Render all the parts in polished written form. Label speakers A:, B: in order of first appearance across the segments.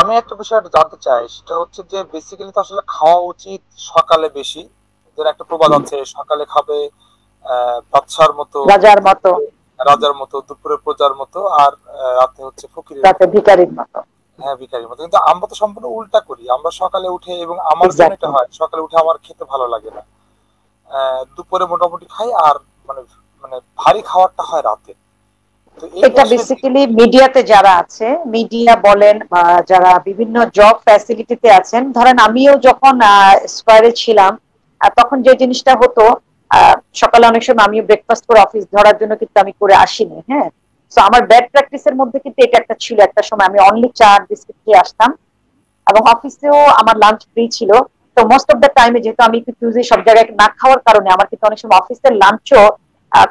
A: আমি একটা বিষয় জানতে চাই, সেটা হচ্ছে যে বেসিক্যালি তো আসলে খাওয়া উচিত সকালে বেশি। যেটা একটা প্রবাদ আছে, সকালে খাবে বাদশার মতো,
B: রাজার মতো,
A: দুপুরে রাজার মতো, দুপুরে প্রজার মতো, আর রাতে হচ্ছে ফকিরের
B: রাতে
A: মতো।
B: ভিখারির মতো।
A: হ্যাঁ, ভিখারির মতো। কিন্তু আমরা তো সম্পূর্ণ উল্টা করি। আমরা সকালে উঠে, এবং আমার জন্য এটা
B: এক্স্যাক্টলি।
A: হয়, সকালে উঠে আমার খেতে ভালো লাগে না। দুপুরে মোটামুটি খাই, আর মানে মানে ভারী খাবারটা হয় রাতে। তো এইটা
B: এটা
A: আসলে
B: বেসিক্যালি মিডিয়াতে যারা আছে, মিডিয়া বলেন বা যারা বিভিন্ন জব ফ্যাসিলিটিতে আছেন, ধরেন আমিও যখন স্কয়ারে ছিলাম, তখন যে জিনিসটা হতো, সকালে অনেক সময় আমিও ব্রেকফাস্ট করে অফিস ধরার জন্য কিন্তু আমি করে আসিনি, হ্যাঁ। তো আমার ব্যাড প্র্যাকটিসের মধ্যে কিন্তু এটা একটা ছিল, একটা সময় আমি অনলি চা বিস্কিট খেয়ে আসতাম, এবং অফিসেও আমার লাঞ্চ ফ্রি ছিল। তো মোস্ট অফ দ্য টাইমে, যেহেতু আমি একটু চুজি সব জায়গায় না খাওয়ার কারণে, আমার কিন্তু অনেক সময় অফিসের লাঞ্চও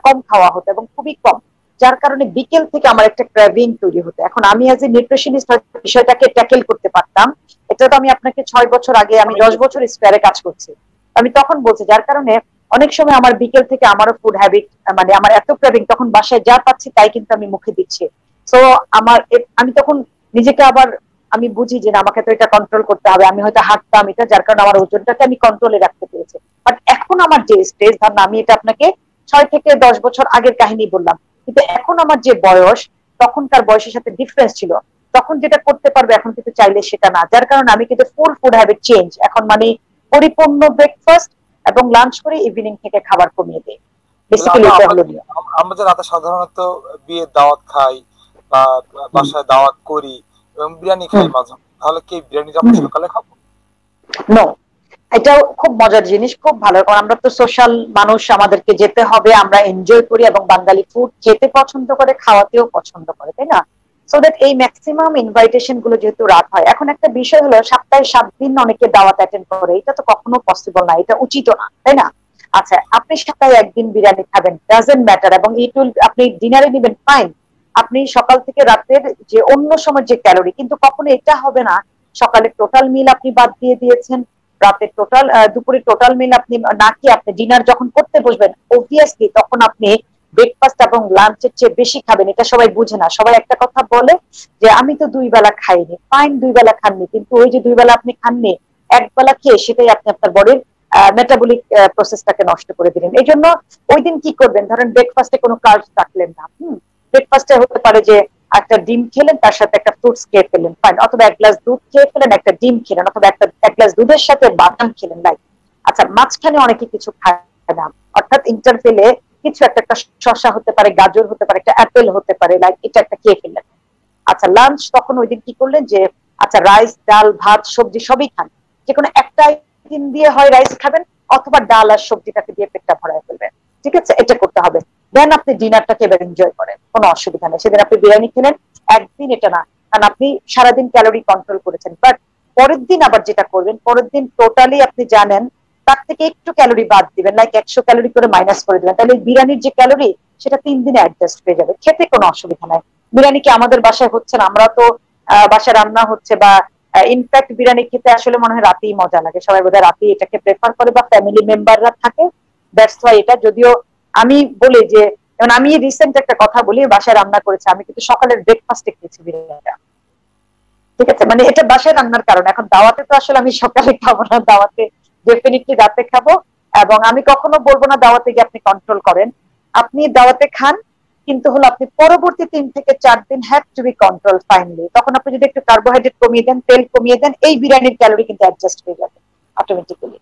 B: কম খাওয়া হতো এবং খুবই কম। যার কারণে বিকেল থেকে আমার একটা ক্র্যাভিং তৈরি হতো। এখন আমি অ্যাজ এ নিউট্রিশনিস্ট বিষয়টাকে ট্যাকেল করতে পারতাম। এটা তো আমি আপনাকে 6 বছর আগে, আমি
A: আমি
B: 10 বছর স্কোয়ারে কাজ করছি, আমি তখন বলছি। যার কারণে অনেক সময় আমার বিকেল থেকে আমারও ফুড হ্যাবিট, মানে আমার এত ক্র্যাভিং, তখন বাসায় যা পাচ্ছি তাই কিন্তু আমি মুখে দিচ্ছি। তো আমি তখন নিজেকে আবার, আমি বুঝি যে না, আমাকে তো এটা কন্ট্রোল করতে হবে। আমি হয়তো হাঁটতাম এটা, যার কারণে আমার ওজনটাকে আমি কন্ট্রোলে রাখতে পেরেছি। বাট এখন আমার যে স্টেজ, ধরুন আমি এটা আপনাকে 6 থেকে 10 বছর আগের কাহিনী বললাম, কিন্তু এখন আমার যে বয়স, তখনকার বয়সের সাথে ডিফারেন্স ছিল। তখন যেটা করতে পারবে, এখন কিন্তু চাইলে সেটা না। যার কারণে আমি কিন্তু ফুল ফুড হ্যাবিট চেঞ্জ এখন, মানে পরিপূর্ণ ব্রেকফাস্ট এবং লাঞ্চ করে ইভিনিং থেকে খাবার কমিয়ে দিই।
A: তাহলে
B: বেসিক্যালি
A: আমরা
B: এটা
A: আমরা
B: হলো নিয়ম।
A: আমরা যে রাতে সাধারণত বিয়ের দাওয়াত খাই, বা
B: হুম,
A: বাসায় দাওয়াত করি, এবং বিরিয়ানি খাই
B: হুম,
A: মাঝে মাঝে, তাহলে কি বিরিয়ানিটা আমরা
B: হুম।
A: সকালে খাবো?
B: নো, এটাও খুব মজার জিনিস, খুব ভালো। কারণ আমরা তো সোশ্যাল মানুষ, আমাদেরকে যেতে হবে, আমরা এনজয় করি, এবং বাঙালি ফুড খেতে পছন্দ করে, খাওয়াতেও পছন্দ করে, তাই না? সো দ্যাট এই ম্যাক্সিমাম ইনভাইটেশন গুলো যেহেতু রাত হয়, এখন একটা বিষয় হলো, সপ্তাহে 7 দিন অনেকে দাওয়াত অ্যাটেন্ড করে, এটা তো কখনো পসিবল না, এটা উচিত না, তাই না? আচ্ছা, আপনি সপ্তাহে একদিন বিরিয়ানি খাবেন, ডাজেন্ট ম্যাটার, এবং ইট উইল, আপনি ডিনারে নিবেন, ফাইন। আপনি সকাল থেকে রাতের যে অন্য সময় যে ক্যালোরি, কিন্তু কখনো এটা হবে না সকালে টোটাল মিল আপনি বাদ দিয়ে দিয়েছেন, রাতে টোটাল, দুপুরে টোটাল মিল আপনি না খেয়ে আপনি ডিনার যখন করতে বসবেন, অবভিয়াসলি তখন আপনি ব্রেকফাস্ট এবং লাঞ্চের চেয়ে বেশি খাবেন। এটা সবাই বুঝে না। সবাই একটা কথা বলে যে আমি তো 2 বেলা খাইনি, ফাইন, 2 বেলা খাননি, কিন্তু ওই যে 2 বেলা আপনি খাননি, একবেলা খেয়ে সেটাই আপনি আপনার বডির মেটাবলিক প্রসেসটাকে নষ্ট করে দিলেন। এই জন্য ওই দিন কি করবেন, ধরেন ব্রেকফাস্টে কোনো কার্বস রাখলেন না, ব্রেকফাস্টে হতে পারে যে একটা ডিম খেলেন, তার সাথে একটা ফ্রুটস খেয়ে ফেলেন, ফাইন, অথবা 1 গ্লাস দুধ খেয়ে ফেলেন, একটা ডিম খেলেন, অথবা এক গ্লাস দুধের সাথে বাদাম খেলেন, লাইক। আচ্ছা, মাঝখানে অনেকে কিছু খায় না, অর্থাৎ ইন্টারভেলে কিছু একটা, একটা শসা হতে পারে, গাজর হতে পারে, একটা অ্যাপেল হতে পারে, লাইক এটা একটা খেয়ে ফেললেন। আচ্ছা, লাঞ্চ তখন ওই দিন কি করলেন যে, আচ্ছা রাইস, ডাল, ভাত, সবজি সবই খান, যে কোনো একটা দিন দিয়ে হয় রাইস খাবেন, অথবা ডাল আর সবজিটাকে দিয়ে পেটটা ভরায় ফেলবেন। ঠিক আছে, এটা করতে হবে। দেন আপনি ডিনারটাকে এবার এনজয় করেন, কোনো অসুবিধা নেই। সেদিন আপনি বিরিয়ানি খেলেন, একদিন এটা না, কারণ আপনি সারাদিন ক্যালোরি কন্ট্রোল করেছেন। বাট পরের দিন আবার যেটা করবেন, পরের দিন টোটালি আপনি জানেন তার থেকে একটু ক্যালোরি বাদ দিবেন, লাইক 100 ক্যালোরি করে মাইনাস করে দিবেন, তাহলে বিরিয়ানির যে ক্যালোরি, সেটা 3 দিনে অ্যাডজাস্ট হয়ে যাবে, খেতে কোনো অসুবিধা নাই। বিরিয়ানি কি আমাদের বাসায় হচ্ছে না? আমরা তো বাসায় রান্না হচ্ছে, বা ইনফ্যাক্ট বিরিয়ানি খেতে আসলে মনে হয় রাতেই মজা লাগে, সবাই বোধহয় রাতেই এটাকে প্রেফার করে, বা ফ্যামিলি মেম্বাররা থাকে, দ্যাটস ওয়াই এটা। যদিও আমি বলি যে, যেমন আমি রিসেন্ট একটা কথা বলি, বাসায় রান্না করেছে, আমি কিন্তু সকালের ব্রেকফাস্টে খেয়েছি বিরিয়ানিটা। ঠিক আছে, মানে এটা বাসায় রান্নার কারণে। এখন দাওয়াতে তো আসলে আমি সকালে খাবো না, দাওয়াতে ডেফিনেটলি রাতে খাবো। এবং আমি কখনো বলবো না দাওয়াতে গিয়ে আপনি কন্ট্রোল করেন, আপনি দাওয়াতে খান, কিন্তু হলো আপনি পরবর্তী 3 থেকে 4 দিন have to be control finally. তখন আপনি যদি একটু কার্বোহাইড্রেট কমিয়ে দেন, তেল কমিয়ে দেন, এই বিরিয়ানির ক্যালোরি কিন্তু অ্যাডজাস্ট হয়ে যাবে অটোমেটিক্যালি।